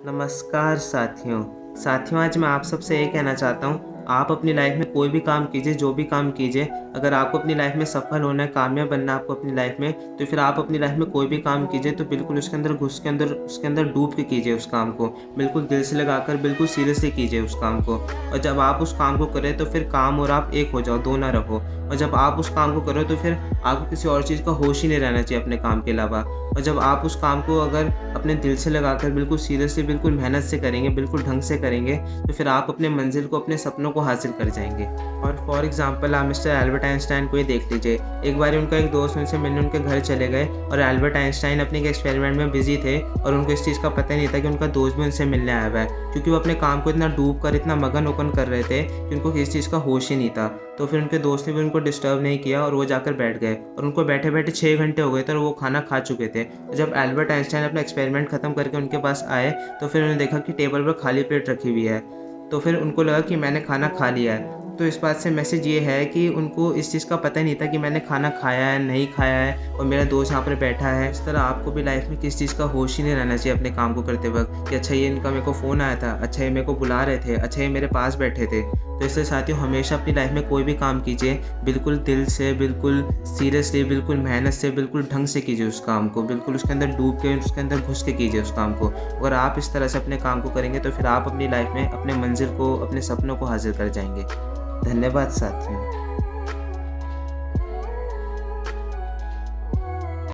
नमस्कार साथियों, आज मैं आप सबसे ये कहना चाहता हूँ, आप अपनी लाइफ में कोई भी काम कीजिए, जो भी काम कीजिए, अगर आपको अपनी लाइफ में सफल होना है, कामयाब बनना है आपको अपनी लाइफ में, तो फिर आप अपनी लाइफ में कोई भी काम कीजिए तो बिल्कुल उसके अंदर घुस के अंदर उसके अंदर डूब के कीजिए उस काम को। बिल्कुल दिल से लगाकर, बिल्कुल सीरियसली कीजिए उस काम को। और जब आप उस काम को करें तो फिर काम और आप एक हो जाओ, दो ना रहो। और जब आप उस काम को करो तो फिर आपको किसी और चीज़ का होश ही नहीं रहना चाहिए अपने काम के अलावा। और जब आप उस काम को अगर अपने दिल से लगाकर बिल्कुल सीरियसली, बिल्कुल मेहनत से करेंगे, बिल्कुल ढंग से करेंगे, तो फिर आप अपने मंज़िल को, अपने सपनों को हासिल कर जाएँगे। और फॉर एग्ज़ाम्पल आप मिस्टर एल्बर्ट आइंस्टाइन को ही देख लीजिए। एक बारी उनका एक दोस्त उनसे मिलने उनके घर चले गए और एल्बर्ट आइंस्टाइन अपने एक एक्सपेरिमेंट में बिज़ी थे और उनको इस चीज़ का पता ही नहीं था कि उनका दोस्त भी उनसे मिलने आया हुआ है। क्योंकि वो अपने काम को इतना डूब कर, इतना मगन होकर कर रहे थे कि उनको किसी चीज़ का होश ही नहीं था। तो फिर उनके दोस्त ने भी उनको डिस्टर्ब नहीं किया और वो जाकर बैठ गए और उनको बैठे-बैठे 6 घंटे हो गए थे और वो खाना खा चुके थे। तो जब एल्बर्ट आइंस्टाइन अपना एक्सपेरिमेंट खत्म करके उनके पास आए, तो फिर उन्होंने देखा कि टेबल पर खाली प्लेट रखी हुई है। तो फिर उनको लगा कि मैंने खाना खा लिया है। तो इस बात से मैसेज ये है कि उनको इस चीज़ का पता ही नहीं था कि मैंने खाना खाया है, नहीं खाया है और मेरा दोस्त यहाँ पर बैठा है। इस तरह आपको भी लाइफ में किसी चीज़ का होश ही नहीं रहना चाहिए अपने काम को करते वक़्त कि अच्छा ये इनका मेरे को फ़ोन आया था, अच्छा ये मेरे को बुला रहे थे, अच्छा ये मेरे पास बैठे थे। तो इसलिए साथियों, हमेशा अपनी लाइफ में कोई भी काम कीजिए, बिल्कुल दिल से, बिल्कुल सीरियसली, बिल्कुल मेहनत से, बिल्कुल ढंग से कीजिए उस काम को। बिल्कुल उसके अंदर डूब के, उसके अंदर घुस के कीजिए उस काम को। अगर आप इस तरह से अपने काम को करेंगे तो फिर आप अपनी लाइफ में अपने मंज़िल को, अपने सपनों को हासिल कर जाएँगे। धन्यवाद साथियों।